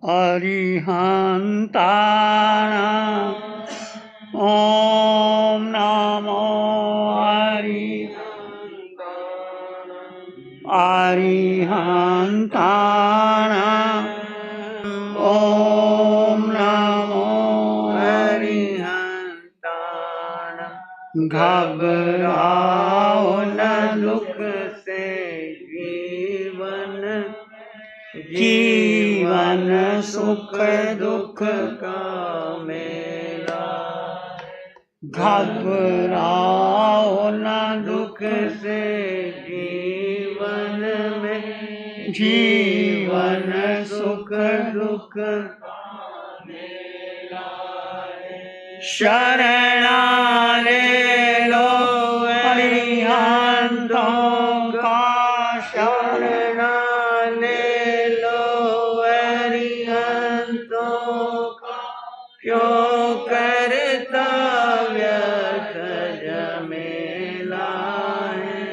अरिहन्तानां ॐ नमो अरिहन्तानां ॐ नमो अरिहन्तानां। घबराओ न दुख से जीवन सुख दुख का मेला। घबराओ न दुख से जीवन सुख दुख शरणा ले लो अरिहंतों का। शरणा ले लो अरिहंतों का। क्यों करता व्यर्थ झमेला है।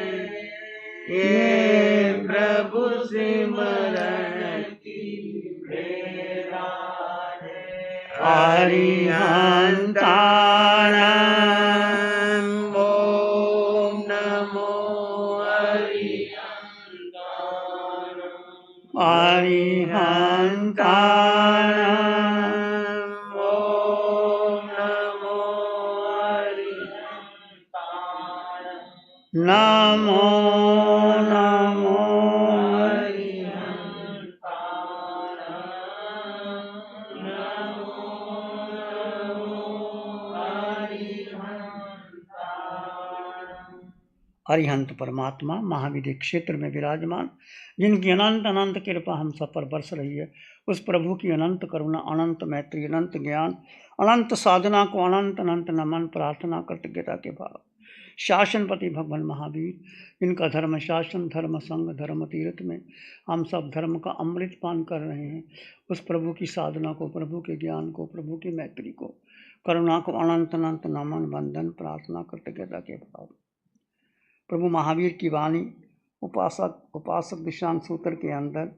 ये प्रभु सिमरन की बेला है। अरिहंतानां ॐ नमो अरिहंतानां। अरिहंतानां ॐ नमो अरिहंतानां। नमो नमो अरिहंत परमात्मा महाविधि क्षेत्र में विराजमान, जिनकी अनंत अनंत कृपा हम सब पर बरस रही है, उस प्रभु की अनंत करुणा, अनंत मैत्री, अनंत ज्ञान, अनंत साधना को अनंत अनंत नमन, प्रार्थना, कृतज्ञता के भाव। शासनपति भगवान महावीर, जिनका धर्म शासन, धर्म संग, धर्म तीर्थ में हम सब धर्म का अमृत पान कर रहे हैं, उस प्रभु की साधना को, प्रभु के ज्ञान को, प्रभु की मैत्री को, करुणा को अनंत अनंत नमन, वंदन, प्रार्थना, कृतज्ञता के भाव। प्रभु महावीर की वाणी उपासक दिशांत सूत्र के अंदर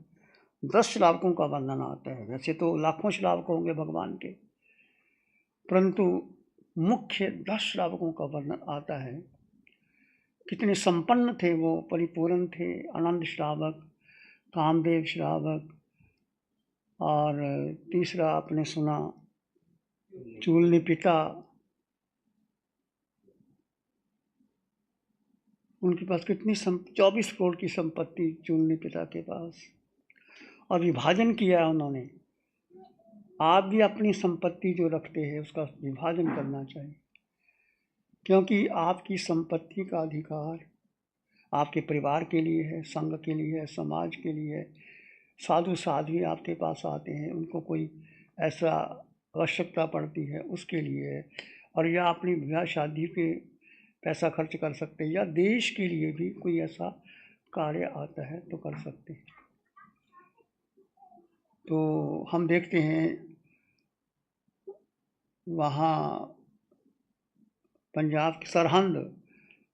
10 श्रावकों का वर्णन आता है। वैसे तो लाखों श्रावक होंगे भगवान के, परंतु मुख्य 10 श्रावकों का वर्णन आता है। कितने संपन्न थे वो, परिपूर्ण थे। आनंद श्रावक, कामदेव श्रावक, और तीसरा आपने सुना चूलनी पिता। उनके पास कितनी 24 करोड़ की संपत्ति चूलनी पिता के पास, और विभाजन किया है उन्होंने। आप भी अपनी संपत्ति जो रखते हैं उसका विभाजन करना चाहिए, क्योंकि आपकी संपत्ति का अधिकार आपके परिवार के लिए है, संघ के लिए है, समाज के लिए है। साधु साध्वी आपके पास आते हैं, उनको कोई ऐसा आवश्यकता पड़ती है उसके लिए है, और या अपनी विवाह शादी पे पैसा खर्च कर सकते हैं, या देश के लिए भी कोई ऐसा कार्य आता है तो कर सकते हैं। तो हम देखते हैं वहाँ पंजाब की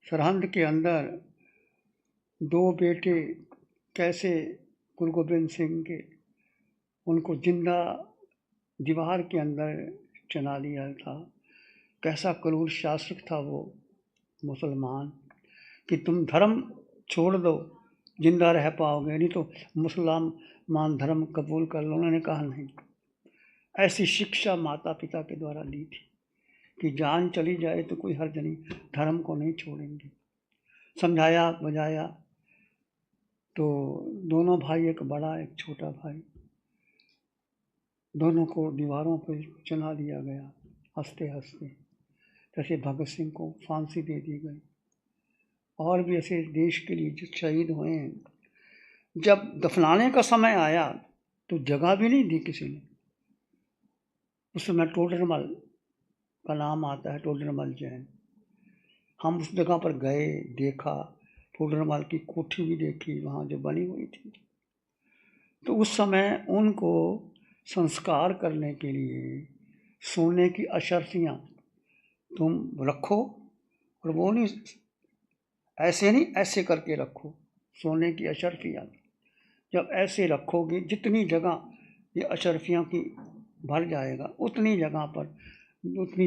सरहंद के अंदर 2 बेटे कैसे गुरु गोबिंद सिंह के, उनको जिंदा दीवार के अंदर चला दिया था। कैसा क्रूर शासक था वो मुसलमान, कि तुम धर्म छोड़ दो जिंदा रह पाओगे, नहीं तो मुसलमान धर्म कबूल कर लो। उन्होंने कहा नहीं। ऐसी शिक्षा माता पिता के द्वारा दी थी कि जान चली जाए तो कोई हर्ज नहीं, धर्म को नहीं छोड़ेंगे। समझाया बुझाया तो दोनों भाई, एक बड़ा एक छोटा भाई, दोनों को दीवारों पर चला दिया गया हंसते हंसते। जैसे भगत सिंह को फांसी दे दी गई, और भी ऐसे देश के लिए जो शहीद हुए हैं। जब दफनाने का समय आया तो जगह भी नहीं दी किसी ने। उस समय टोडरमल का नाम आता है, टोडरमल जैन। हम उस जगह पर गए, देखा, टोडरमल की कोठी भी देखी वहाँ जो बनी हुई थी। तो उस समय उनको संस्कार करने के लिए सोने की अशर्फियाँ तुम रखो, और वो नहीं, ऐसे नहीं, ऐसे करके रखो सोने की अशर्फियाँ। जब ऐसे रखोगे, जितनी जगह ये अशरफियों की भर जाएगा, उतनी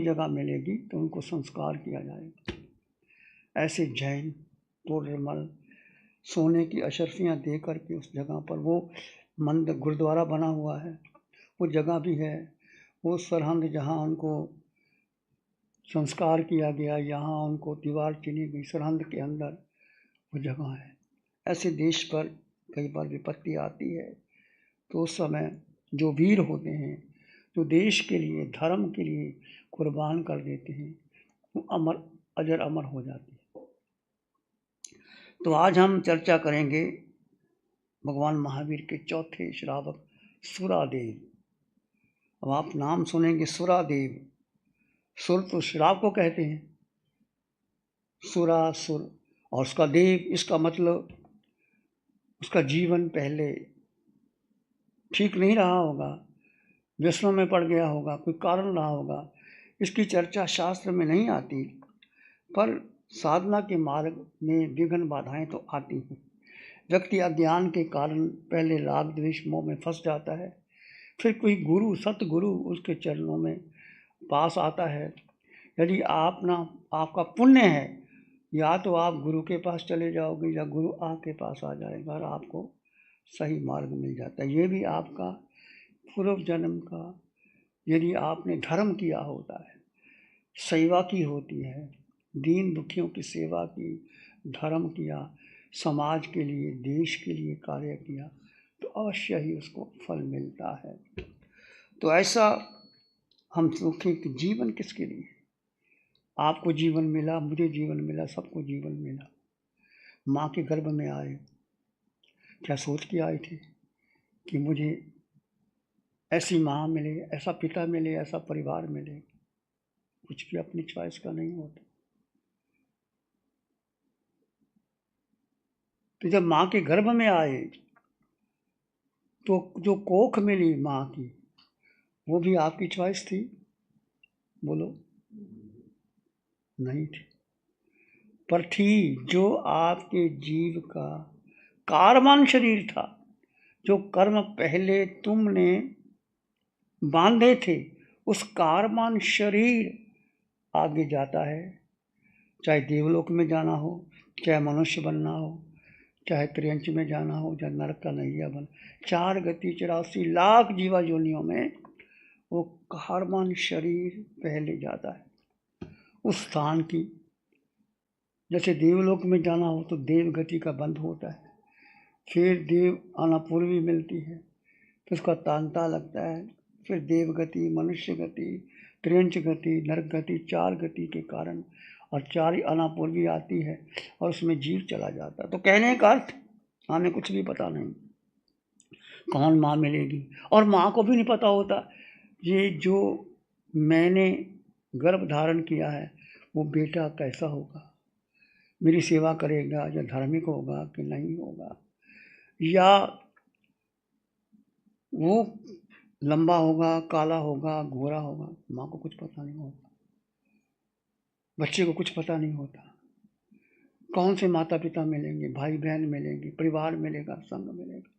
जगह मिलेगी तो उनको संस्कार किया जाएगा। ऐसे जैन तोड़रमल सोने की अशरफियाँ दे करके उस जगह पर वो मंदिर गुरुद्वारा बना हुआ है, वो जगह भी है, वो सरहंद जहाँ उनको संस्कार किया गया, यहाँ उनको दीवार चुनी गई सरहंद के अंदर वो जगह है। ऐसे देश पर कई बार विपत्ति आती है तो उस समय जो वीर होते हैं, जो देश के लिए धर्म के लिए कुर्बान कर देते हैं, वो अजर अमर हो जाते हैं। तो आज हम चर्चा करेंगे भगवान महावीर के चौथे श्रावक सुरादेव। अब आप नाम सुनेंगे सुरादेव, सुर तो श्राव को कहते हैं, सुर और उसका देव, इसका मतलब उसका जीवन पहले ठीक नहीं रहा होगा, व्यसनों में पड़ गया होगा, कोई कारण रहा होगा। इसकी चर्चा शास्त्र में नहीं आती, पर साधना के मार्ग में विघ्न बाधाएं तो आती हैं। व्यक्ति अज्ञान के कारण पहले राग द्वेष मोह में फंस जाता है, फिर कोई गुरु सतगुरु उसके चरणों में पास आता है। यदि आपका पुण्य है, या तो आप गुरु के पास चले जाओगे या गुरु आपके पास आ जाएगा और आपको सही मार्ग मिल जाता है। ये भी आपका पूर्व जन्म का, यदि आपने धर्म किया होता है, सेवा की होती है, दीन दुखियों की सेवा की, धर्म किया, समाज के लिए देश के लिए कार्य किया, तो अवश्य ही उसको फल मिलता है। तो ऐसा हम सोचें कि जीवन किसके लिए? आपको जीवन मिला, मुझे जीवन मिला, सबको जीवन मिला। माँ के गर्भ में आए, क्या सोच के आए थे कि मुझे ऐसी माँ मिले, ऐसा पिता मिले, ऐसा परिवार मिले? कुछ भी अपनी चॉइस का नहीं होता। तो जब माँ के गर्भ में आए तो जो कोख मिली माँ की, वो भी आपकी चॉइस थी? बोलो, नहीं थी, पर थी जो आपके जीव का कारमान शरीर था। जो कर्म पहले तुमने बांधे थे, उस कारमान शरीर आगे जाता है। चाहे देवलोक में जाना हो, चाहे मनुष्य बनना हो, चाहे त्रियंच में जाना हो, चाहे नरक का नैया बन, 4 गति 84 लाख जीवा योनियों में वो कारमान शरीर पहले जाता है उस स्थान की। जैसे देवलोक में जाना हो तो देव गति का बंध होता है, फिर देव अनापूर्वी मिलती है, फिर उसका तांता लगता है, फिर देव गति, मनुष्य गति, त्रियंच गति, नरक गति, 4 गति के कारण, और 4 अनापूर्वी आती है और उसमें जीव चला जाता है। तो कहने का अर्थ, हमें कुछ भी पता नहीं कौन माँ मिलेगी, और माँ को भी नहीं पता होता ये जो मैंने गर्भ धारण किया है वो बेटा कैसा होगा, मेरी सेवा करेगा या धार्मिक होगा कि नहीं होगा, या वो लंबा होगा, काला होगा, गोरा होगा। माँ को कुछ पता नहीं होता, बच्चे को कुछ पता नहीं होता। कौन से माता पिता मिलेंगे, भाई बहन मिलेंगे, परिवार मिलेगा, संग मिलेगा,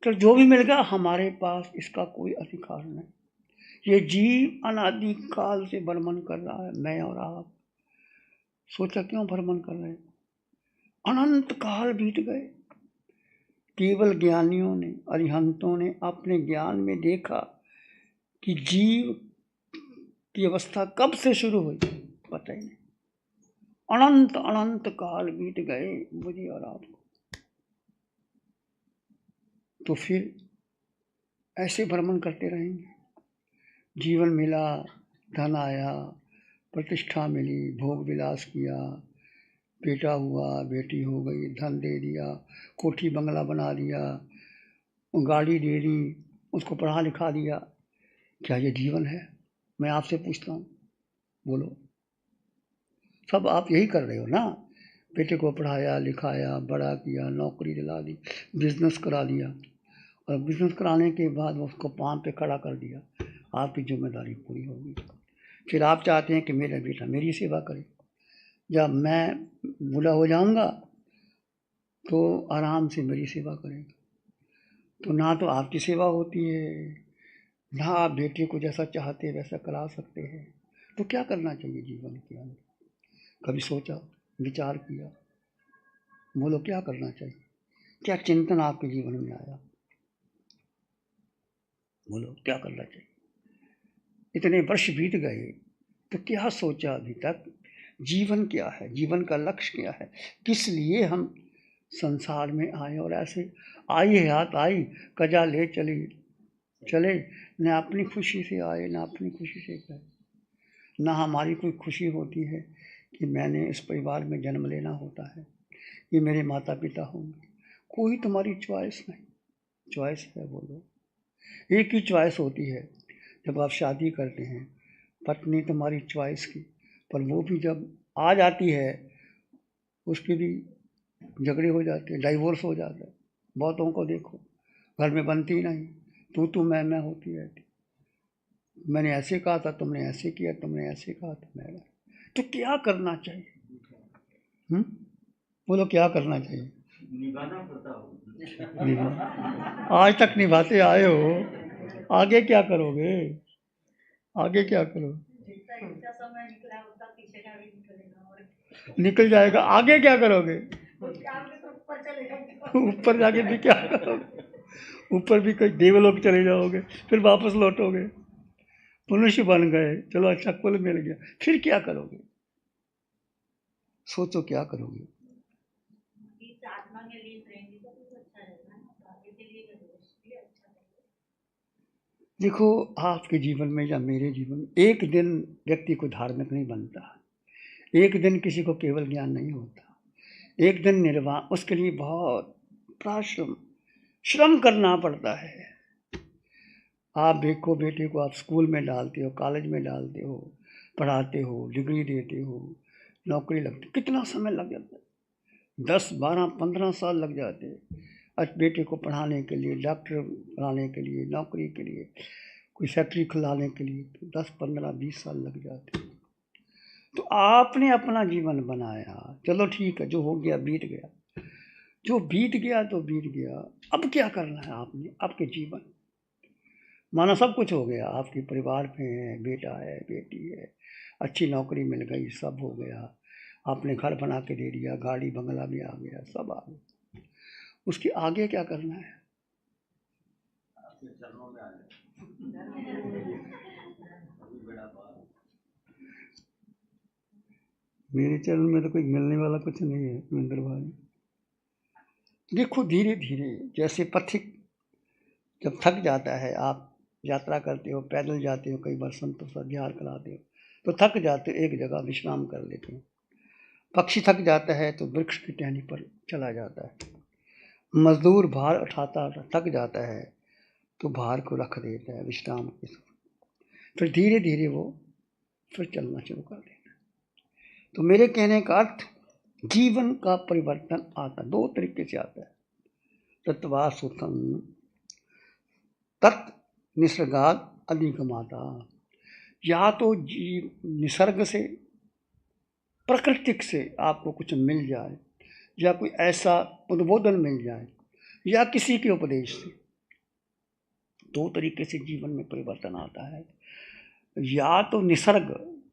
तो जो भी मिलेगा हमारे पास इसका कोई अधिकार नहीं। ये जीव अनादि काल से भ्रमण कर रहा है, मैं और आप। सोचा क्यों भ्रमण कर रहे हैं? अनंत काल बीत गए, केवल ज्ञानियों ने, अरिहंतों ने अपने ज्ञान में देखा कि जीव की अवस्था कब से शुरू हुई, पता ही नहीं। अनंत अनंत काल बीत गए मुझे और आपको। तो फिर ऐसे भ्रमण करते रहेंगे। जीवन मिला, धन आया, प्रतिष्ठा मिली, भोग विलास किया, बेटा हुआ, बेटी हो गई, धन दे दिया, कोठी बंगला बना दिया, गाड़ी दे दी, उसको पढ़ा लिखा दिया। क्या ये जीवन है? मैं आपसे पूछता हूँ, बोलो। सब आप यही कर रहे हो ना? बेटे को पढ़ाया लिखाया, बड़ा किया, नौकरी दिला दी, बिजनेस करा दिया, और बिजनेस कराने के बाद उसको पाँव पे खड़ा कर दिया, आपकी जिम्मेदारी पूरी होगी। फिर आप चाहते हैं कि मेरा बेटा मेरी सेवा करे, जब मैं बूढ़ा हो जाऊंगा तो आराम से मेरी सेवा करेगा। तो ना तो आपकी सेवा होती है, ना आप बेटे को जैसा चाहते हैं वैसा करा सकते हैं। तो क्या करना चाहिए जीवन के अंदर? कभी सोचा, विचार किया? बोलो क्या करना चाहिए? क्या चिंतन आपके जीवन में आया? बोलो क्या करना चाहिए? इतने वर्ष बीत गए तो क्या सोचा अभी तक? जीवन क्या है? जीवन का लक्ष्य क्या है? किस लिए हम संसार में आए? और ऐसे आई है हाथ आई कजा ले चले, न अपनी खुशी से आए न अपनी खुशी से गए। ना हमारी कोई खुशी होती है कि मैंने इस परिवार में जन्म लेना होता है, ये मेरे माता पिता होंगे। कोई तुम्हारी चॉइस नहीं। चॉइस है बोलो, एक ही चॉइस होती है जब आप शादी करते हैं, पत्नी तुम्हारी चॉइस की, पर वो भी जब आ जाती है उसके भी झगड़े हो जाते हैं, डाइवोर्स हो जाता है। बहुतों को देखो घर में बनती नहीं, तू मैं होती रहती। मैंने ऐसे कहा था, तुमने ऐसे किया, तुमने ऐसे कहा था, मैं तो क्या करना चाहिए? बोलो क्या करना चाहिए? निभाना पड़ता हो। आज तक निभाते आए हो, आगे क्या करोगे? आगे क्या करोगे? निकल जाएगा, आगे क्या करोगे? ऊपर जाके भी क्या करोगे? ऊपर भी कई देवलोक चले जाओगे, फिर वापस लौटोगे, मनुष्य बन गए, चलो अच्छा कुल मिल गया, फिर क्या करोगे? सोचो क्या करोगे? देखो आपके जीवन में या मेरे जीवन में एक दिन व्यक्ति को धार्मिक नहीं बनता, एक दिन किसी को केवल ज्ञान नहीं होता, एक दिन निर्वाण, उसके लिए बहुत परिश्रम श्रम करना पड़ता है। आप देखो बेटे को आप स्कूल में डालते हो, कॉलेज में डालते हो, पढ़ाते हो, डिग्री देते हो, नौकरी लगती, कितना समय लग जाता है? 10, 12, 15 साल लग जाते हैं आज बेटे को पढ़ाने के लिए, डॉक्टर बनाने के लिए, नौकरी के लिए, कोई फैक्ट्री खुलाने के लिए, तो 10, 15, 20 साल लग जाते हैं। तो आपने अपना जीवन बनाया, चलो ठीक है, जो हो गया बीत गया, जो बीत गया तो बीत गया। अब क्या करना है आपने? आपके जीवन माना सब कुछ हो गया, आपके परिवार में है, बेटा है, बेटी है, अच्छी नौकरी मिल गई, सब हो गया, आपने घर बना के दे दिया, गाड़ी बंगला भी आ गया, सब आ गया। उसके आगे क्या करना है? मेरे चरण में तो कोई मिलने वाला कुछ नहीं है महेंद्र भाई। देखो धीरे धीरे, जैसे पथिक जब थक जाता है, आप यात्रा करते हो, पैदल जाते हो, कई बार संतों से ध्यान कराते हो तो थक जाते हो, एक जगह विश्राम कर लेते हो। पक्षी थक जाता है तो वृक्ष की टहनी पर चला जाता है। मजदूर भार उठाता थक जाता है तो भार को रख देता है विश्राम के समय, फिर धीरे धीरे वो फिर चलना शुरू कर देता है। तो मेरे कहने का अर्थ, जीवन का परिवर्तन आता दो तरीके से आता है। तत्वा सुतम तत् निसर्गाद अधिगमाता, या तो निसर्ग से, प्राकृतिक से आपको कुछ मिल जाए, या कोई ऐसा उद्बोधन मिल जाए, या किसी के उपदेश से। दो तरीके से जीवन में परिवर्तन आता है। या तो निसर्ग,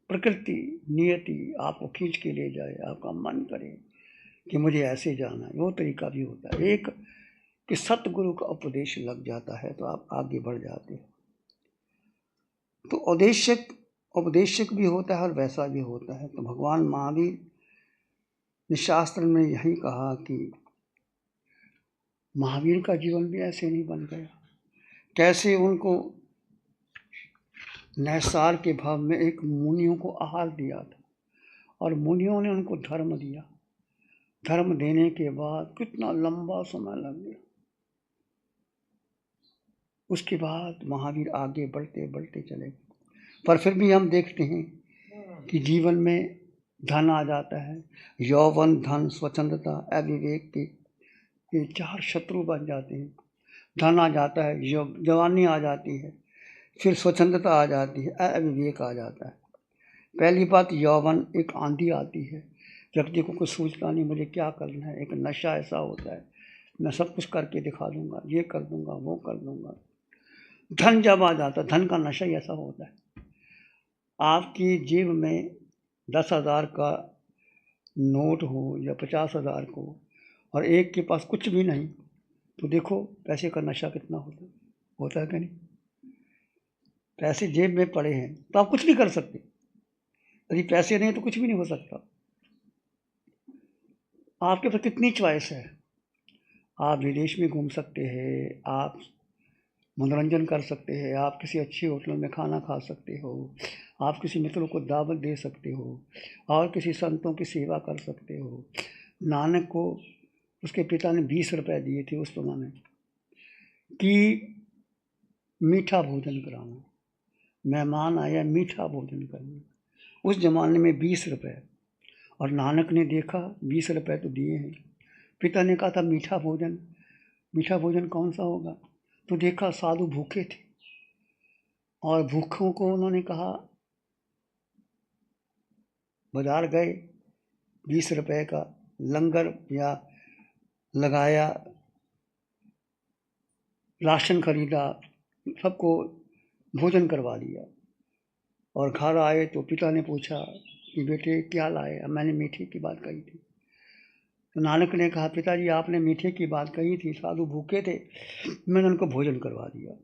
प्रकृति, नियति आपको खींच के ले जाए, आपका मन करे कि मुझे ऐसे जाना है, वो तरीका भी होता है। एक कि सतगुरु का उपदेश लग जाता है तो आप आगे बढ़ जाते हो। तो उपदेशक भी होता है और वैसा भी होता है। तो भगवान महावीर ने शास्त्र में यही कहा कि महावीर का जीवन भी ऐसे नहीं बन गया। कैसे उनको नैसार के भाव में एक मुनियों को आहार दिया था और मुनियों ने उनको धर्म दिया। धर्म देने के बाद कितना लंबा समय लग गया। उसके बाद महावीर आगे बढ़ते बढ़ते चले गए। पर फिर भी हम देखते हैं कि जीवन में धन आ जाता है, यौवन, धन, स्वच्छंदता, अविवेक के ये चार शत्रु बन जाते हैं। धन आ जाता है, जवानी आ जाती है, फिर स्वच्छंदता आ जाती है, अविवेक आ जाता है। पहली बात यौवन, एक आंधी आती है, व्यक्ति को कुछ सोचता नहीं मुझे क्या करना है, एक नशा ऐसा होता है, मैं सब कुछ करके दिखा दूंगा, ये कर दूंगा, वो कर दूंगा। धन जब आ जाता, धन का नशा ही ऐसा होता है। आपकी जेब में 10,000 का नोट हो या 50,000 को, और एक के पास कुछ भी नहीं, तो देखो पैसे का नशा कितना होता है कि नहीं। पैसे जेब में पड़े हैं तो आप कुछ नहीं कर सकते, यदि पैसे नहीं तो कुछ भी नहीं हो सकता। आपके पास कितनी चॉइस है, आप विदेश में घूम सकते हैं, आप मनोरंजन कर सकते हैं, आप किसी अच्छी होटलों में खाना खा सकते हो, आप किसी मित्रों को दावत दे सकते हो, और किसी संतों की सेवा कर सकते हो। नानक को उसके पिता ने 20 रुपए दिए थे उस जमाने कि मीठा भोजन कराना, मेहमान आया मीठा भोजन करना। उस जमाने में 20 रुपए, और नानक ने देखा 20 रुपए तो दिए हैं, पिता ने कहा था मीठा भोजन कौन सा होगा, तो देखा साधु भूखे थे, और भूखों को उन्होंने कहा, बाजार गए, 20 रुपए का लंगर या लगाया, राशन खरीदा, सबको भोजन करवा दिया। और घर आए तो पिता ने पूछा कि बेटे क्या लाए, अब मैंने मीठे की बात कही थी। तो नानक ने कहा, पिताजी आपने मीठे की बात कही थी, साधु भूखे थे, मैंने उनको भोजन करवा दिया।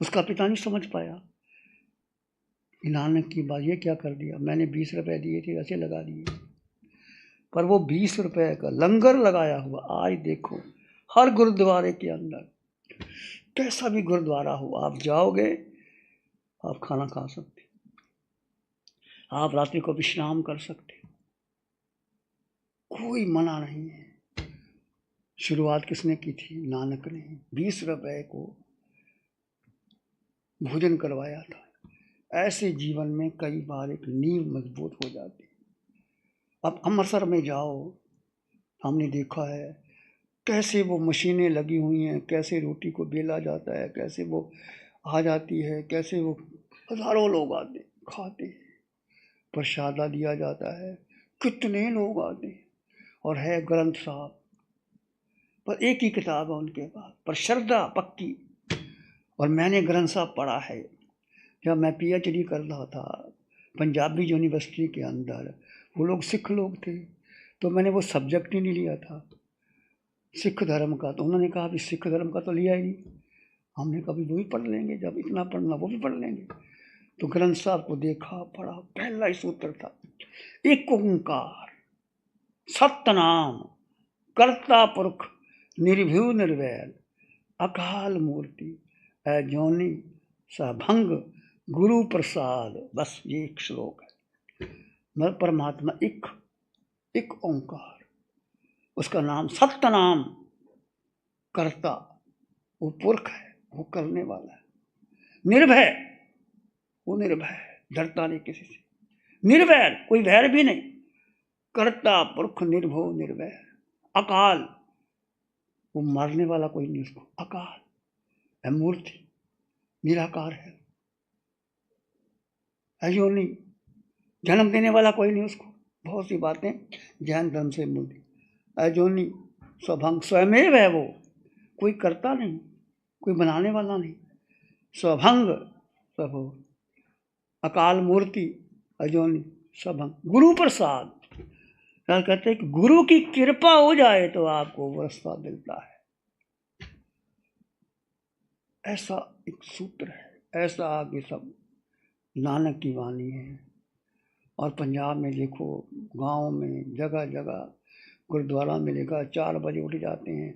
उसका पिता नहीं समझ पाया कि नानक की बात ये क्या कर दिया, मैंने 20 रुपए दिए थे ऐसे लगा दिए। पर वो 20 रुपए का लंगर लगाया हुआ, आज देखो हर गुरुद्वारे के अंदर, कैसा भी गुरुद्वारा हो, आप जाओगे आप खाना खा सकते, आप रात्रि को विश्राम कर सकते, कोई मना नहीं है। शुरुआत किसने की थी, नानक ने 20 रुपए को भोजन करवाया था। ऐसे जीवन में कई बार एक नींव मजबूत हो जाती है। अब अमृतसर में जाओ, हमने देखा है कैसे वो मशीनें लगी हुई हैं, कैसे रोटी को बेला जाता है, कैसे वो आ जाती है, कैसे वो हजारों लोग आते खाते हैं, प्रसादा दिया जाता है, कितने लोग आते हैं, और है ग्रंथ साहब, पर एक ही किताब है उनके पास, पर श्रद्धा पक्की। और मैंने ग्रंथ साहब पढ़ा है, जब मैं PhD कर रहा था पंजाबी यूनिवर्सिटी के अंदर, वो लोग सिख लोग थे, तो मैंने वो सब्जेक्ट ही नहीं लिया था सिख धर्म का, तो उन्होंने कहा भी सिख धर्म का तो लिया ही नहीं। हमने कभी वो भी पढ़ लेंगे, जब इतना पढ़ना वो भी पढ़ लेंगे। तो ग्रंथ साहब को देखा, पढ़ा, पहला ही सूत्र था, एक ओंकार सतनाम कर्ता पुरख निर्भयु निर्वैर अकाल मूर्ति अजोनि सभंग गुरु प्रसाद। बस ये एक श्लोक है। मैं परमात्मा एक ओंकार, उसका नाम सत्य नाम, कर्ता वो पुरख है, वो करने वाला है, निर्भय वो निर्भय है, डरता नहीं किसी से, निर्वैर कोई वैर भी नहीं, कर्ता पुरख निर्भो निर्वैर, अकाल वो मारने वाला कोई नहीं उसको, अकाल है, मूर्ति निराकार है, अयोनि जन्म देने वाला कोई नहीं उसको। बहुत सी बातें जैन धर्म से मिलती, अयोनि स्वभंग स्वयमेव है वो, कोई करता नहीं, कोई बनाने वाला नहीं, स्वभंग स्वभो, अकाल मूर्ति अजोनि स्वभंग गुरु प्रसाद। क्या कहते हैं कि गुरु की कृपा हो जाए तो आपको वो रास्ता मिलता है। ऐसा एक सूत्र है, ऐसा आगे सब नानक की वाणी है। और पंजाब में देखो, गांव में जगह जगह गुरुद्वारा मिलेगा, 4 बजे उठ जाते हैं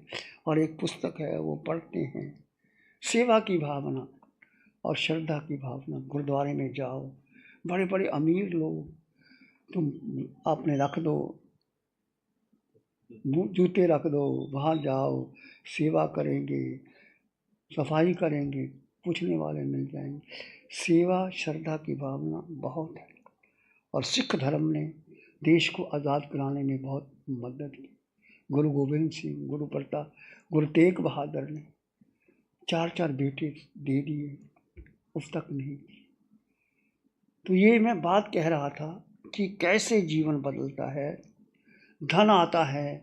और एक पुस्तक है वो पढ़ते हैं, सेवा की भावना और श्रद्धा की भावना। गुरुद्वारे में जाओ, बड़े बड़े अमीर लोग, तुम आपने रख दो, जूते रख दो, वहाँ जाओ, सेवा करेंगे, सफाई करेंगे, पूछने वाले मिल जाएंगे। सेवा श्रद्धा की भावना बहुत है। और सिख धर्म ने देश को आज़ाद कराने में बहुत मदद की। गुरु गोविंद सिंह, गुरु प्रताप, गुरु तेग बहादुर ने 4 बेटे दे दिए, उस तक नहीं की। तो ये मैं बात कह रहा था कि कैसे जीवन बदलता है, धन आता है,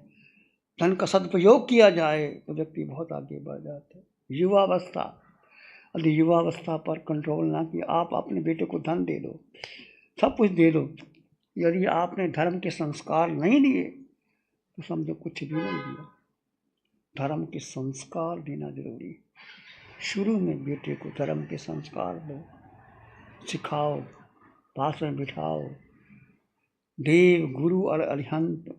धन का सदुपयोग किया जाए तो व्यक्ति बहुत आगे बढ़ जाता है। युवावस्था, यदि युवावस्था पर कंट्रोल ना किया, आप अपने बेटे को धन दे दो, सब कुछ दे दो, यदि आपने धर्म के संस्कार नहीं दिए तो समझो कुछ भी नहीं दिया। धर्म के संस्कार देना जरूरी है। शुरू में बेटे को धर्म के संस्कार दो, सिखाओ, पास में बिठाओ। देव गुरु और अरिहंत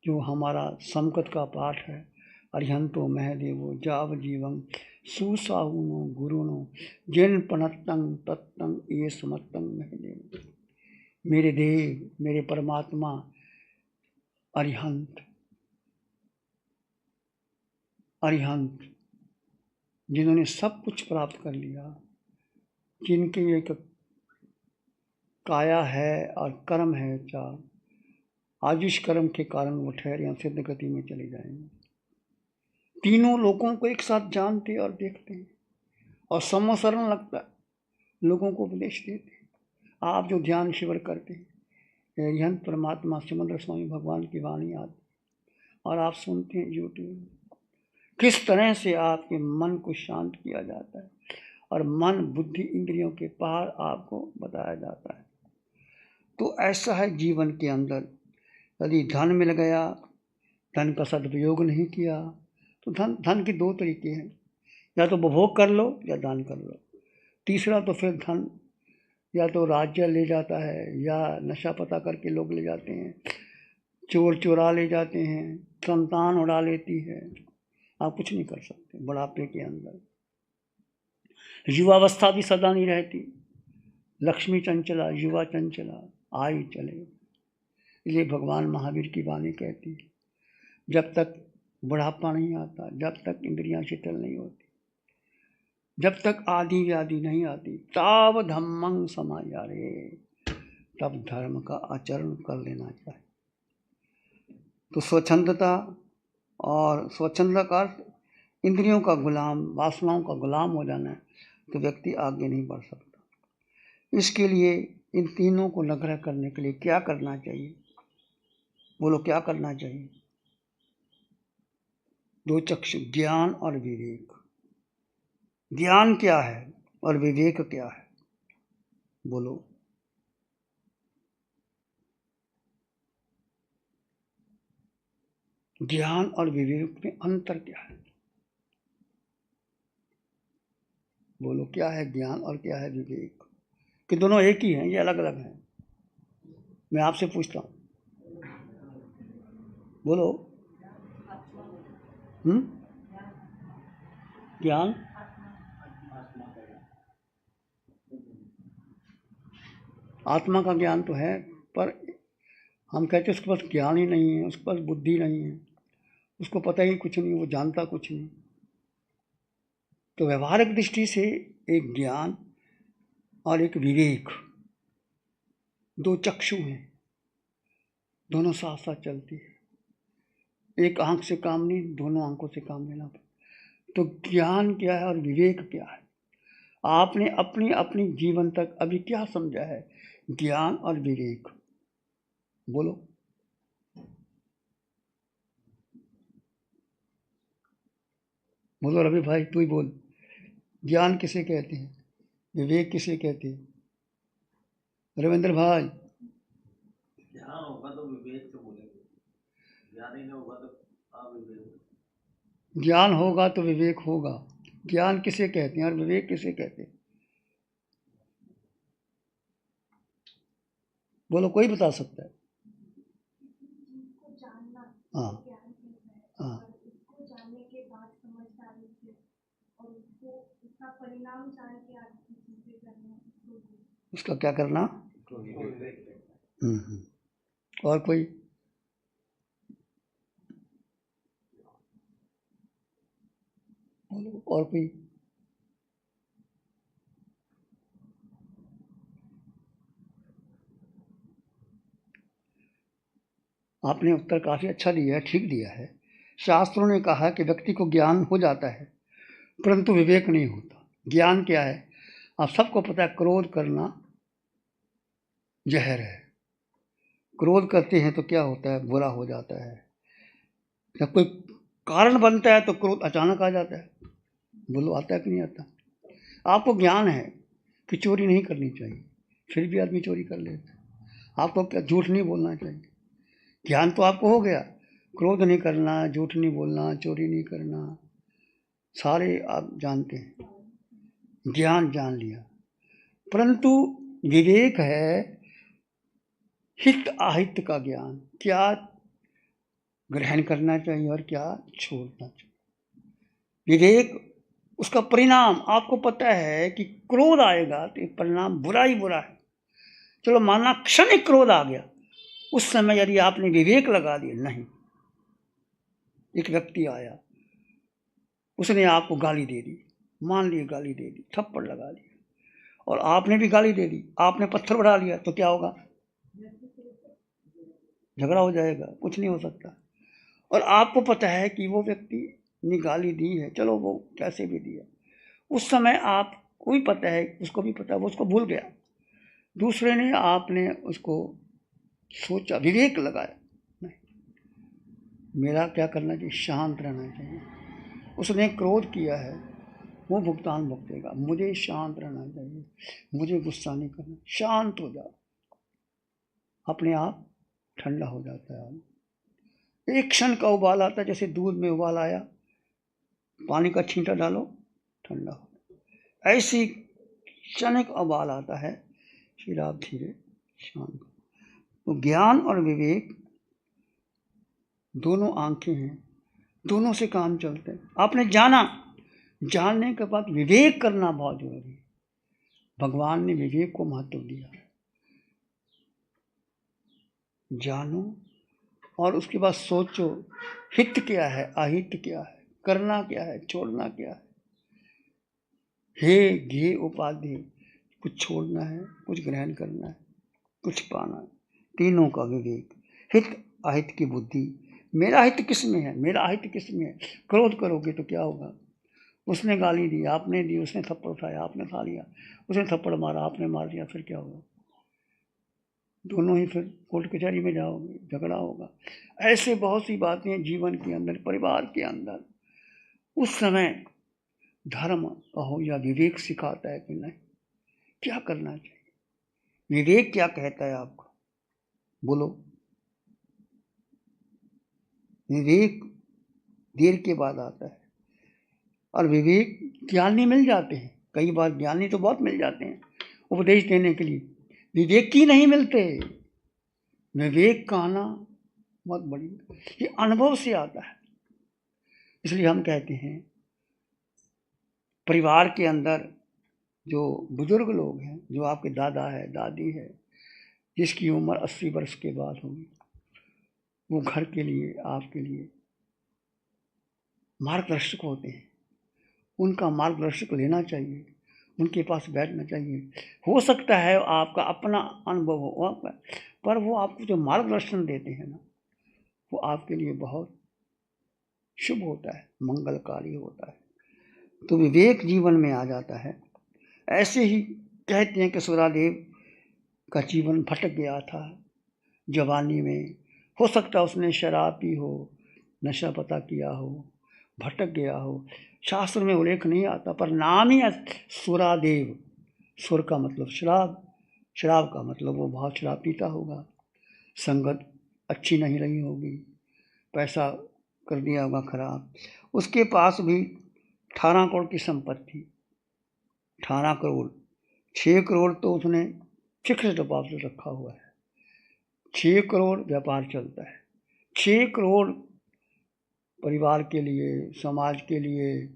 जो हमारा संकट का पाठ है, अरिहंतो महदेवो जाव जीवं सुसाहुनो गुरुनो जिन पनत्तं तत्तं ये समत्तं महदेव। मेरे देव, मेरे परमात्मा अरिहंत, अरिहंत जिन्होंने सब कुछ प्राप्त कर लिया, जिनकी एक काया है और कर्म है चार, आज इस कर्म के कारण वो ठहरे यहाँ सिद्ध गति में चले जाएंगे। तीनों लोगों को एक साथ जानते और देखते हैं और समसरण लगता है, लोगों को उपदेश देते हैं। आप जो ध्यान शिविर करते हैं, अरिहंत परमात्मा सिमंदर स्वामी भगवान की वाणी आती और आप सुनते हैं यूट्यूब, किस तरह से आपके मन को शांत किया जाता है और मन बुद्धि इंद्रियों के पार आपको बताया जाता है। तो ऐसा है जीवन के अंदर, यदि धन मिल गया, धन का सदुपयोग नहीं किया तो धन के दो तरीके हैं, या तो उपभोग कर लो या दान कर लो। तीसरा तो फिर धन या तो राज्य ले जाता है, या नशा पता करके लोग ले जाते हैं, चोर चुरा ले जाते हैं, संतान उड़ा लेती है, आप कुछ नहीं कर सकते। बुढ़ापे के अंदर युवावस्था भी सदा नहीं रहती, लक्ष्मी चंचला युवा चंचला आई चले। ये भगवान महावीर की वाणी कहती है, जब तक बुढ़ापा नहीं आता, जब तक इंद्रियां शिथिल नहीं होती, जब तक आदि व्याधि नहीं आती, ताव धम्मं समायारे, तब धर्म का आचरण कर लेना चाहिए। तो स्वच्छंदता, और स्वच्छंदता का इंद्रियों का गुलाम, वासनाओं का गुलाम हो जाना है, तो व्यक्ति आगे नहीं बढ़ सकता। इसके लिए इन तीनों को निग्रह करने के लिए क्या करना चाहिए? बोलो क्या करना चाहिए? दो चक्षु, ज्ञान और विवेक। ज्ञान क्या है और विवेक क्या है? बोलो। ज्ञान और विवेक में अंतर क्या है? बोलो क्या है ज्ञान और क्या है विवेक? कि दोनों एक ही हैं, ये अलग अलग हैं? मैं आपसे पूछता हूँ, बोलो। ज्ञान, आत्मा का ज्ञान तो है, पर हम कहते हैं उसके पास ज्ञान ही नहीं है, उसके पास बुद्धि नहीं है, उसको पता ही कुछ नहीं, वो जानता कुछ नहीं। तो व्यवहारिक दृष्टि से एक ज्ञान और एक विवेक, दो चक्षु हैं, दोनों साथ साथ चलती है। एक आंख से काम नहीं, दोनों आंखों से काम लेना पड़ता। तो ज्ञान क्या है और विवेक क्या है? आपने अपनी अपनी जीवन तक अभी क्या समझा है ज्ञान और विवेक? बोलो। बोलो रवि भाई, तू ही बोल। ज्ञान किसे कहते हैं, विवेक किसे कहते हैं? रविंद्र भाई। ज्ञान होगा तो विवेक से बोलेंगे, ज्ञान ही नहीं होगा तो अविवेक। ज्ञान होगा तो विवेक होगा। ज्ञान किसे कहते हैं और विवेक किसे कहते हैं? बोलो, कोई बता सकता है? हाँ हाँ, उसका क्या करना? और कोई? और कोई? आपने उत्तर काफी अच्छा दिया है, ठीक दिया है। शास्त्रों ने कहा कि व्यक्ति को ज्ञान हो जाता है परंतु विवेक नहीं होता। ज्ञान क्या है? आप सबको पता है, क्रोध करना जहर है। क्रोध करते हैं तो क्या होता है? बुरा हो जाता है। जब कोई कारण बनता है तो क्रोध अचानक आ जाता है। बोलो आता है कि नहीं आता? आपको ज्ञान है कि चोरी नहीं करनी चाहिए, फिर भी आदमी चोरी कर लेता है। आपको क्या झूठ नहीं बोलना चाहिए, ज्ञान तो आपको हो गया, क्रोध नहीं करना, झूठ नहीं बोलना, चोरी नहीं करना, सारे आप जानते हैं, ज्ञान जान लिया। परंतु विवेक है हित अहित का ज्ञान, क्या ग्रहण करना चाहिए और क्या छोड़ना चाहिए। विवेक उसका परिणाम आपको पता है कि क्रोध आएगा तो परिणाम बुरा ही बुरा है। चलो माना क्षणिक क्रोध आ गया, उस समय यदि आपने विवेक लगा दिया, नहीं, एक व्यक्ति आया, उसने आपको गाली दे दी, मान ली गाली दे दी, थप्पड़ लगा दिया, और आपने भी गाली दे दी, आपने पत्थर बढ़ा लिया, तो क्या होगा? झगड़ा हो जाएगा, कुछ नहीं हो सकता। और आपको पता है कि वो व्यक्ति ने गाली दी है, चलो वो कैसे भी दिया, उस समय आपको भी पता है, उसको भी पता है, वो उसको भूल गया, दूसरे ने, आपने उसको सोचा, विवेक लगाया, नहीं, मेरा क्या करना चाहिए, शांत रहना चाहिए। उसने क्रोध किया है, वो भुगतान भुगतेगा, मुझे शांत रहना चाहिए, मुझे गुस्सा नहीं करना। शांत हो जाओ, अपने आप ठंडा हो जाता है। एक क्षण का उबाल आता है, जैसे दूध में उबाल आया, पानी का छींटा डालो, ठंडा हो। ऐसी क्षणिक उबाल आता है, फिर आप धीरे शांत। तो ज्ञान और विवेक दोनों आंखें हैं, दोनों से काम चलते हैं। आपने जाना, जानने के बाद विवेक करना बहुत जरूरी है। भगवान ने विवेक को महत्व दिया। जानो और उसके बाद सोचो, हित क्या है, अहित क्या है, करना क्या है, छोड़ना क्या है। हे घे उपाधि, कुछ छोड़ना है, कुछ ग्रहण करना है, कुछ पाना है, तीनों का विवेक। हित अहित की बुद्धि, मेरा हित किस में है, मेरा अहित किस में है। क्रोध करोगे तो क्या होगा? उसने गाली दी, आपने दी, उसने थप्पड़ उठाया, आपने खा लिया, उसने थप्पड़ मारा, आपने मार दिया, फिर क्या होगा? दोनों ही फिर कोर्ट कचहरी में जाओगे, झगड़ा होगा। ऐसे बहुत सी बातें हैं जीवन के अंदर, परिवार के अंदर। उस समय धर्म कहो या विवेक सिखाता है कि नहीं, क्या करना चाहिए। विवेक क्या कहता है आपको, बोलो। विवेक देर के बाद आता है, और विवेक ज्ञानी मिल जाते हैं, कई बार ज्ञानी तो बहुत मिल जाते हैं उपदेश देने के लिए, विवेकी नहीं मिलते। विवेक का आना बहुत बड़ी, ये अनुभव से आता है। इसलिए हम कहते हैं परिवार के अंदर जो बुजुर्ग लोग हैं, जो आपके दादा है, दादी है, जिसकी उम्र 80 वर्ष के बाद होगी, वो घर के लिए, आपके लिए मार्गदर्शक होते हैं। उनका मार्गदर्शक लेना चाहिए, उनके पास बैठना चाहिए। हो सकता है आपका अपना अनुभव हो, पर वो आपको जो मार्गदर्शन देते हैं ना, वो आपके लिए बहुत शुभ होता है, मंगलकारी होता है। तो विवेक जीवन में आ जाता है। ऐसे ही कहते हैं कि सूरादेव का जीवन भटक गया था जवानी में। हो सकता है उसने शराब पी हो, नशा पता किया हो, भटक गया हो, शास्त्र में उल्लेख नहीं आता, पर नाम ही सूरादेव। सुर का मतलब शराब, शराब का मतलब वो बहुत शराब पीता होगा, संगत अच्छी नहीं रही होगी, पैसा कर दिया होगा खराब। उसके पास भी 18 करोड़ की संपत्ति, 18 करोड़, 6 करोड़ तो उसने फिक्स डिपॉजिट रखा हुआ है, 6 करोड़ व्यापार चलता है, 6 करोड़ परिवार के लिए, समाज के लिए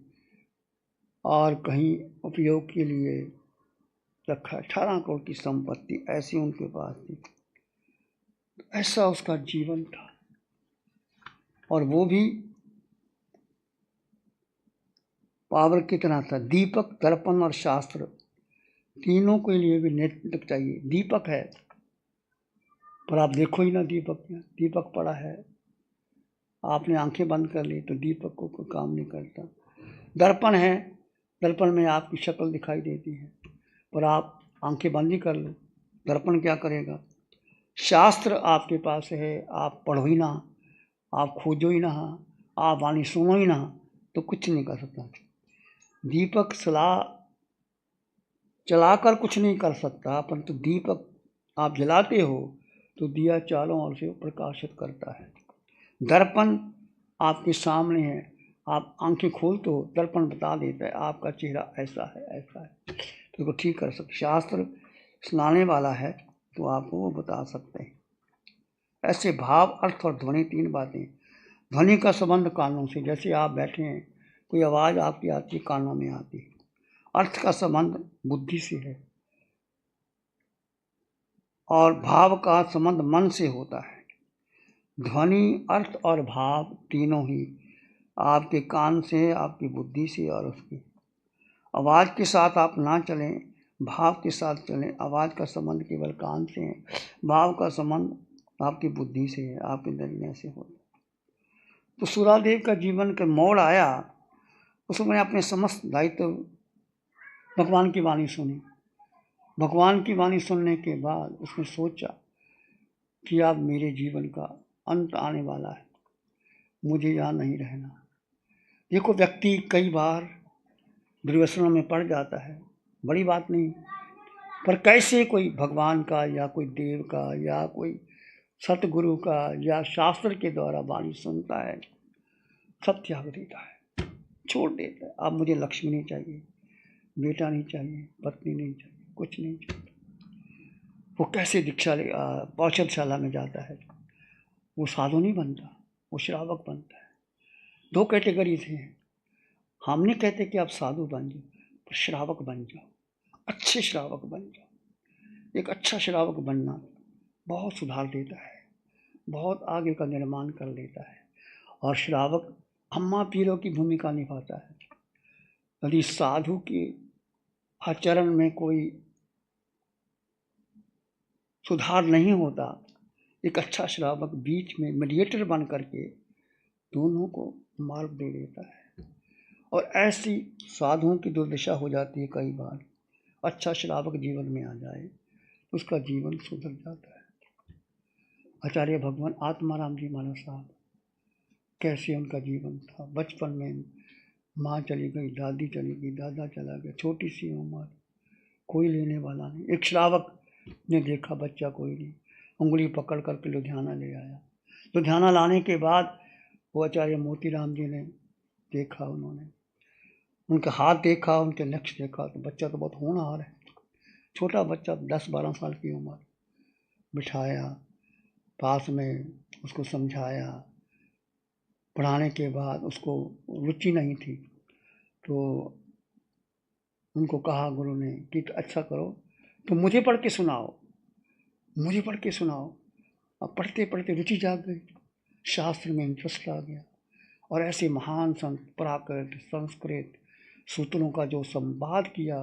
और कहीं उपयोग के लिए रखा। 18 करोड़ की संपत्ति ऐसी उनके पास थी। ऐसा उसका जीवन था, और वो भी पावर कितना था। दीपक, दर्पण और शास्त्र, तीनों के लिए भी नेतृत्व चाहिए। दीपक है, पर आप देखो ही ना दीपक में, दीपक पड़ा है, आपने आंखें बंद कर ली तो दीपक को कोई काम नहीं करता। दर्पण है, दर्पण में आपकी शक्ल दिखाई देती है, पर आप आंखें बंद ही कर लो, दर्पण क्या करेगा। शास्त्र आपके पास है, आप पढ़ो ही ना, आप खोजो ही ना, आप वाणी सुनो ही ना तो कुछ नहीं कर सकता। दीपक चलाकर कुछ नहीं कर सकता, परंतु दीपक आप जलाते हो तो दिया चारों ओर से प्रकाशित करता है। दर्पण आपके सामने है, आप आंखें खोलते हो, दर्पण बता देता है आपका चेहरा ऐसा है ऐसा है, तो उसको ठीक कर सकते। शास्त्र सुनाने वाला है तो आपको वो बता सकते हैं। ऐसे भाव, अर्थ और ध्वनि तीन बातें। ध्वनि का संबंध कानों से, जैसे आप बैठे हैं कोई आवाज़ आपकी आती है, कानों में आती है। अर्थ का संबंध बुद्धि से है और भाव का संबंध मन से होता है। ध्वनि, अर्थ और भाव तीनों ही आपके कान से, आपकी बुद्धि से और उसकी आवाज़ के साथ आप ना चलें, भाव के साथ चलें। आवाज़ का संबंध केवल कान से है, भाव का संबंध आपकी बुद्धि से है, आपके निर्णय से होता है। तो सूरादेव का जीवन का मोड़ आया, उसमें अपने समस्त दायित्व भगवान की वाणी सुनी। भगवान की वाणी सुनने के बाद उसने सोचा कि अब मेरे जीवन का अंत आने वाला है, मुझे यहाँ नहीं रहना। देखो, व्यक्ति कई बार दुर्व्यसनों में पड़ जाता है, बड़ी बात नहीं, पर कैसे कोई भगवान का या कोई देव का या कोई सतगुरु का या शास्त्र के द्वारा वाणी सुनता है, सब त्याग देता है, छोड़ देता है। अब मुझे लक्ष्मी नहीं चाहिए, बेटा नहीं चाहिए, पत्नी नहीं चाहिए, कुछ नहीं चाहिए। वो कैसे दीक्षा पौषधशाला में जाता है, वो साधु नहीं बनता, वो श्रावक बनता है। दो कैटेगरी थे। हम नहीं कहते कि आप साधु बन जाओ, पर श्रावक बन जाओ, अच्छे श्रावक बन जाओ। एक अच्छा श्रावक बनना बहुत सुधार देता है, बहुत आगे का निर्माण कर लेता है। और श्रावक अम्मा पीरों की भूमिका निभाता है। यदि साधु के आचरण में कोई सुधार नहीं होता, एक अच्छा श्रावक बीच में मीडिएटर बन करके दोनों को मार्ग दे देता है। और ऐसी साधुओं की दुर्दशा हो जाती है कई बार। अच्छा श्रावक जीवन में आ जाए, उसका जीवन सुधर जाता है। आचार्य भगवान आत्माराम जी महाराज साहब, कैसे उनका जीवन था। बचपन में माँ चली गई, दादी चली गई, दादा चला गया, छोटी सी उम्र, कोई लेने वाला नहीं। एक श्रावक ने देखा बच्चा कोई नहीं, उंगली पकड़ करके लुधियाना ले आया। लुधियाना लाने के बाद वो आचार्य मोतीराम जी ने देखा, उन्होंने उनका हाथ देखा, उनके लक्ष्य देखा, तो बच्चा तो बहुत होनहार है, छोटा बच्चा 10-12 साल की उम्र। बिठाया पास में, उसको समझाया। पढ़ाने के बाद उसको रुचि नहीं थी, तो उनको कहा गुरु ने कि अच्छा करो, तो मुझे पढ़ के सुनाओ, मुझे पढ़ के सुनाओ। अब पढ़ते पढ़ते रुचि जाग गई, शास्त्र में इंटरेस्ट आ गया। और ऐसे महान संत प्राकृत संस्कृत सूत्रों का जो संवाद किया,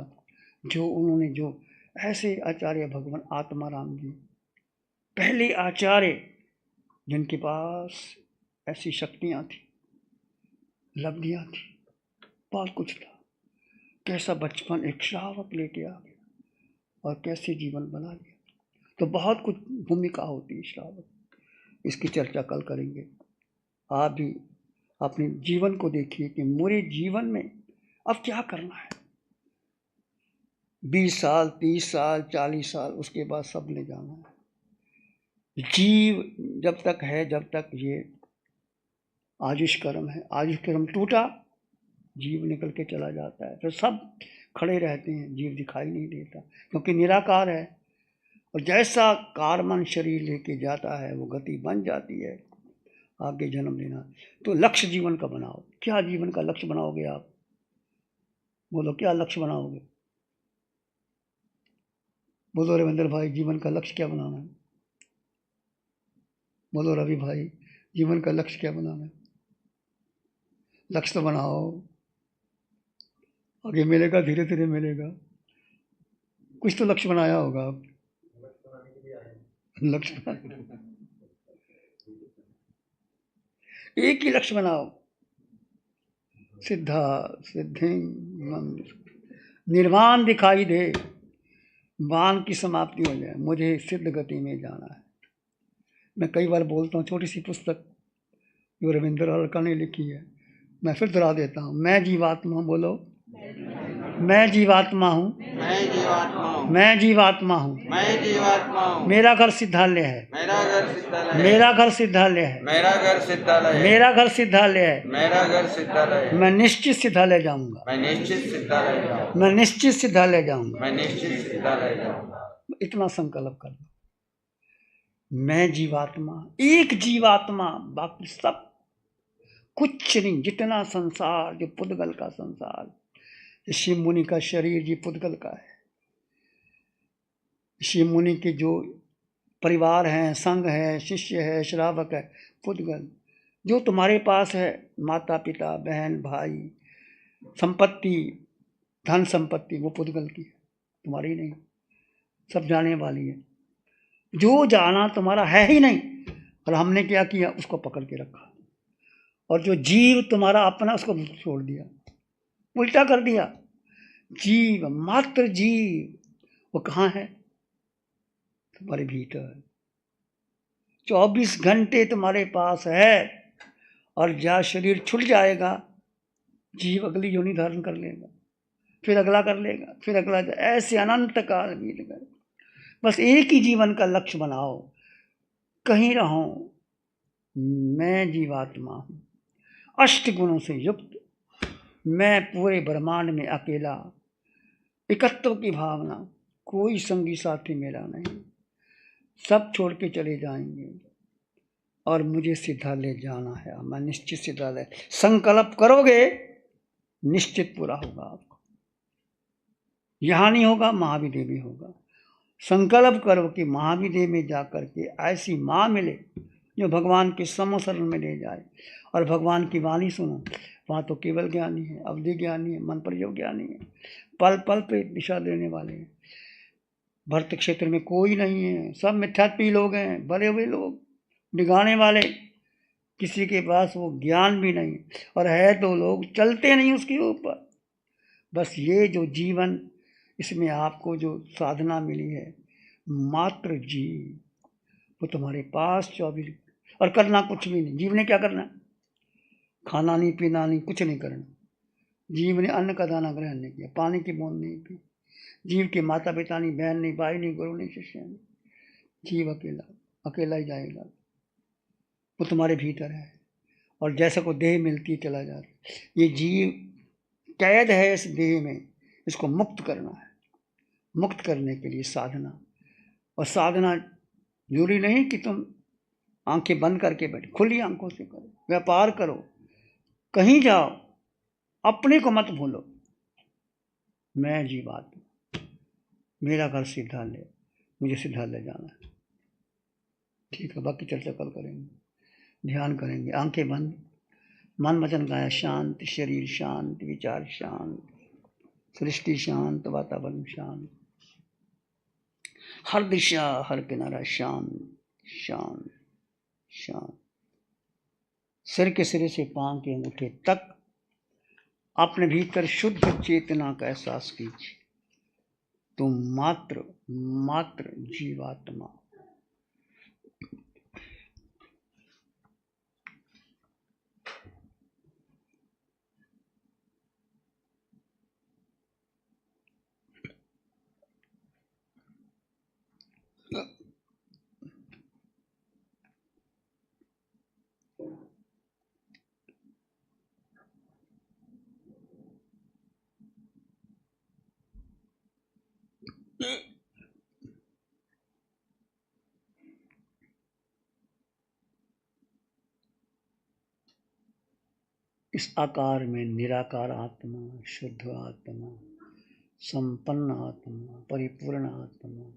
जो उन्होंने जो ऐसे आचार्य भगवान आत्माराम जी, पहले आचार्य जिनके पास ऐसी शक्तियाँ थी, लब्धियाँ थी, बहुत कुछ था। कैसा बचपन एक श्रावक लेके आ गया और कैसे जीवन बना लिया। तो बहुत कुछ भूमिका होती है श्रावक, इसकी चर्चा कल करेंगे। आप भी अपने जीवन को देखिए कि मेरे जीवन में अब क्या करना है। 20 साल, 30 साल, 40 साल, उसके बाद सब ले जाना है। जीव जब तक है, जब तक ये आयुष कर्म है, आयुष कर्म टूटा, जीव निकल के चला जाता है। फिर सब खड़े रहते हैं, जीव दिखाई नहीं देता, क्योंकि निराकार है। और जैसा कारमन शरीर लेके जाता है, वो गति बन जाती है आगे जन्म लेना। तो लक्ष्य जीवन का बनाओ। क्या जीवन का लक्ष्य बनाओगे आप? बोलो, क्या लक्ष्य बनाओगे? बोलो रविंद्र भाई, जीवन का लक्ष्य क्या बनाना है? बोलो रवि भाई, जीवन का लक्ष्य क्या बनाना है? लक्ष्य तो बनाओ, आगे मिलेगा, धीरे धीरे मिलेगा। कुछ तो लक्ष्य बनाया होगा आप। लक्ष्य एक ही लक्ष्य बनाओ, सिद्धा सिद्धि निर्वाण दिखाई दे, वान की समाप्ति हो जाए, मुझे सिद्ध गति में जाना है। मैं कई बार बोलता हूँ, छोटी सी पुस्तक जो रविंद्र हल्का ने लिखी है। मैं फिर दोहरा देता हूँ, मैं जीवात्मा हूँ, बोलो, मैं जीवात्मा हूँ, मैं जीवात्मा हूँ, मैं जीवात्मा हूँ, मैं जीवात्मा हूँ, मेरा घर सिद्धालय है, मेरा घर सिद्धालय है, मेरा घर सिद्धालय है, मेरा घर सिद्धालय है, मेरा घर सिद्धालय है, मेरा घर सिद्धालय है, मैं निश्चित सिद्धालय जाऊंगा, मैं निश्चित सिद्धालय जाऊंगा, मैं निश्चित सिद्धालय जाऊंगा। मैं निश्चित सिद्धालय जाऊंगा। इतना संकल्प कर दो, मैं जीवात्मा, एक जीवात्मा, बाकी सब कुछ नहीं। जितना संसार, जो पुद्गल का संसार, शिव मुनि का शरीर जी पुद्गल का है। शिव मुनि के जो परिवार हैं, संघ है, शिष्य है, श्रावक है, पुद्गल। जो तुम्हारे पास है, माता पिता बहन भाई, संपत्ति, धन संपत्ति, वो पुद्गल की है, तुम्हारी नहीं, सब जाने वाली है। जो जाना तुम्हारा है ही नहीं, और हमने क्या किया, उसको पकड़ के रखा। और जो जीव तुम्हारा अपना, उसको छोड़ दिया, उल्टा कर दिया। जीव, मात्र जीव, वो कहाँ है? तुम्हारे भीतर। 24 घंटे तुम्हारे पास है, और जा शरीर छूट जाएगा, जीव अगली योनि धारण कर लेगा, फिर अगला कर लेगा, फिर अगला, ऐसे अनंत काल बीत गए। बस एक ही जीवन का लक्ष्य बनाओ, कहीं रहो, मैं जीवात्मा हूँ, अष्ट गुणों से युक्त, मैं पूरे ब्रह्मांड में अकेला, एकत्व की भावना, कोई संगी साथी मेरा नहीं, सब छोड़ के चले जाएंगे, और मुझे सिद्धालय जाना है। मैं निश्चित सिद्धालय, संकल्प करोगे निश्चित पूरा होगा आपको। यहाँ नहीं होगा, महाविदेव में होगा। संकल्प करो कि महाविदेव में जाकर के ऐसी माँ मिले जो भगवान के शरण में ले जाए, और भगवान की वाणी सुनो। वहाँ तो केवल ज्ञानी है, अवधि ज्ञानी है, मन प्रयोग ज्ञानी है, पल पल पे दिशा देने वाले हैं। भरत क्षेत्र में कोई नहीं है, सब मिथ्यात्वी लोग हैं, भरे हुए लोग, डिगाने वाले। किसी के पास वो ज्ञान भी नहीं, और है तो लोग चलते नहीं उसके ऊपर। बस ये जो जीवन, इसमें आपको जो साधना मिली है, मात्र जीव, वो तुम्हारे पास 24, और करना कुछ भी नहीं। जीव ने क्या करना? खाना नहीं, पीना नहीं, कुछ नहीं करना। जीव ने अन्न का दाना ग्रहण नहीं किया, पानी की बूंद नहीं पी। जीव के माता पिता नहीं, बहन नहीं, भाई नहीं, गुरु नहीं, शिष्य नहीं। जीव अकेला, अकेला ही जाएगा। वो तुम्हारे भीतर है, और जैसे को देह मिलती है चला जाता है। ये जीव कैद है इस देह में, इसको मुक्त करना है। मुक्त करने के लिए साधना, और साधना जरूरी नहीं कि तुम आंखें बंद करके बैठे, खुली आंखों से करो, व्यापार करो, कहीं जाओ, अपने को मत भूलो। मैं जीवात्मा, मेरा घर सिद्धालय, मुझे सिद्धालय जाना है। ठीक है, बाकी चर्चा कल करेंगे, ध्यान करेंगे, आंखें बंद, मन वचन काया शांत, शरीर शांत, विचार शांत, सृष्टि शांत, वातावरण शांत, हर दिशा हर किनारा शांत शांत शांत। सिर के सिरे से पांव के अंगूठे तक अपने भीतर शुद्ध चेतना का एहसास कीजिए। तुम मात्र मात्र जीवात्मा। इस आकार में निराकार आत्मा, शुद्ध आत्मा, संपन्न आत्मा, परिपूर्ण आत्मा,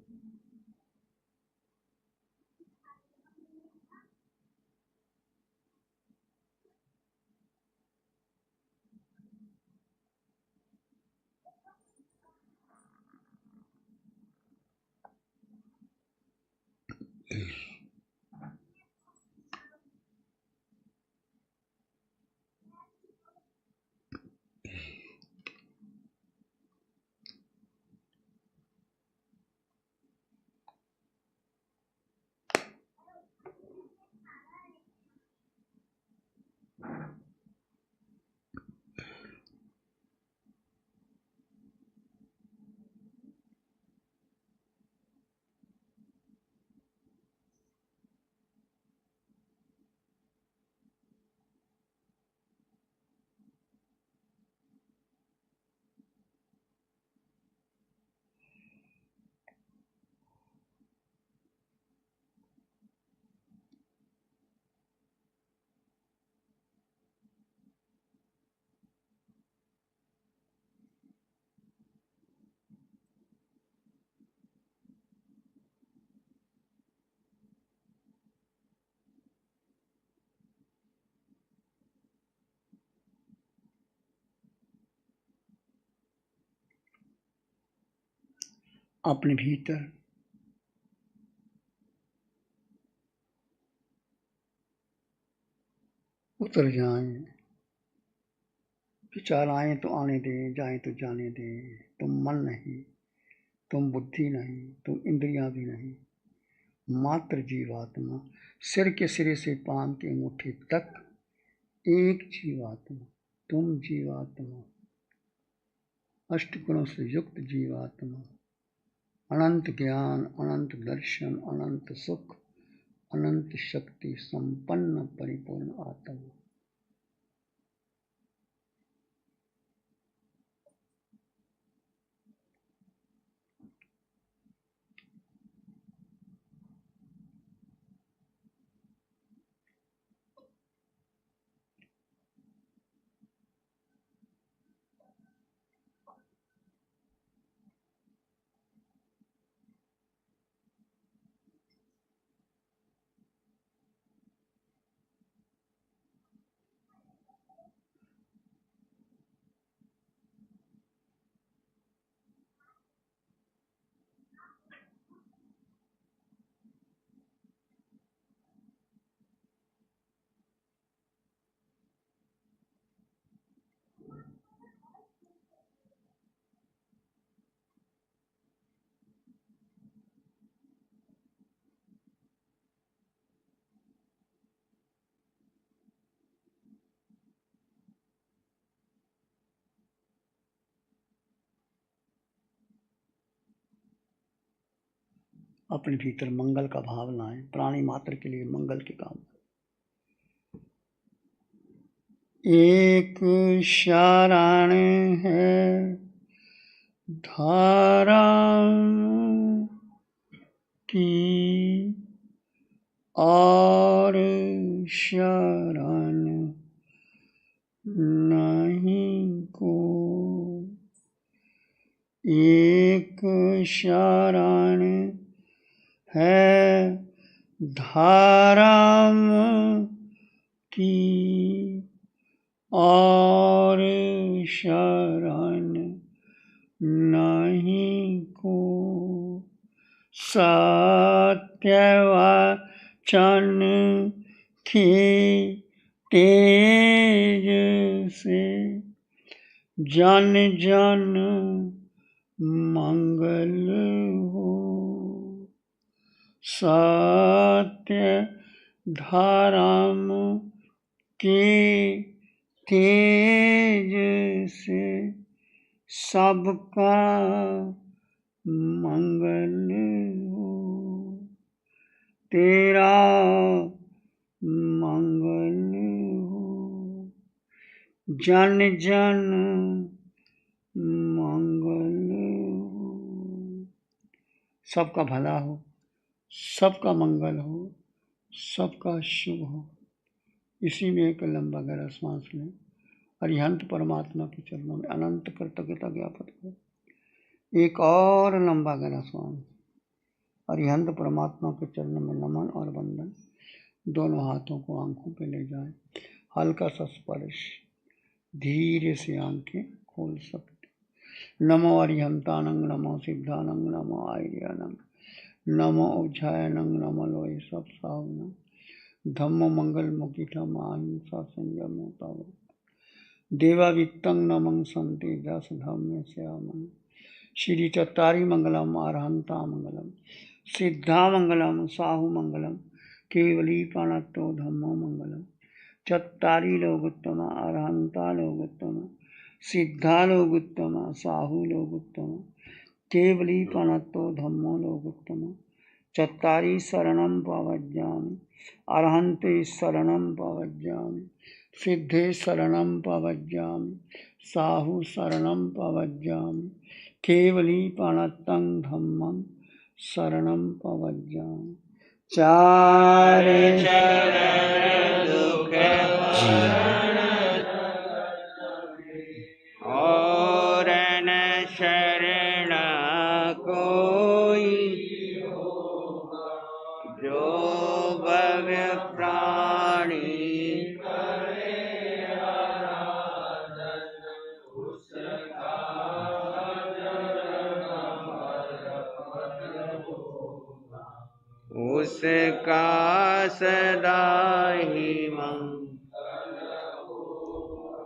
अपने भीतर उतर जाएं। विचार आए तो आने दें, जाए तो जाने दें। तुम मन नहीं, तुम बुद्धि नहीं, तुम इंद्रियां भी नहीं, मात्र जीवात्मा। सिर के सिरे से पांव की अंगूठी तक एक जीवात्मा, तुम जीवात्मा, अष्ट गुणों से युक्त जीवात्मा, अनंत ज्ञान, अनंत दर्शन, अनंत सुख, अनंत शक्ति संपन्न परिपूर्ण आत्मा। अपने भीतर मंगल का भाव लाएं। प्राणी मात्र के लिए मंगल के काम। एक शरण है धर्म की और शरण नहीं को। एक शरण है धर्म की और शरण नहीं को। सत्य वचन के तेज से जन जन मंगल हो। सत्य धर्म के तेज से सबका मंगल हो। तेरा मंगल हो। जन जन मंगल हो। सबका भला हो, सबका मंगल हो, सबका शुभ हो। इसी में एक लंबा गहरा सांस लें। अरिहंत परमात्मा के चरणों में अनंत कृतज्ञता ज्ञापित करें। एक और लंबा गहरा सांस। अरिहंत परमात्मा के चरणों में नमन और वंदन। दोनों हाथों को आंखों पे ले जाएं। हल्का सा स्पर्श। धीरे से आंखें खोल सकते। नमो अरिहंतानंग, नमो सिद्धानंग, नमो आर्यानंग, नमो उज्जायनंग, नमो लोय सब सावनंग, धम्मो मंगल मुखितम अहिंसा संयम होता। देवा वित्तं नमं संति दस धम्म श्यामं। श्री चत्तारी मंगलम अरहंता मंगलम, सिद्धा मंगलम साहु मंगलम, केवली पाणत्तो धम्मो मंगलम। चत्तारी लोगोत्तम, अरहंता लोगोत्तम, सिद्धा लोगोत्तम, साहु लोगोत्तम, केवली पाणत्तो धम्मो लोगोत्तम। चत्तारी शरणं पवज्जामि, अरहन्ते शरणं पवज्जामि, सिद्धे शरणं पवज्जामि, साहु शरणं पवज्जामि, केवली पाणत्तं धम्मं शरणं पवज्जामि। चार शरण दुख और न शरण कोई, जो भव्य प्राणी उसका सदा ही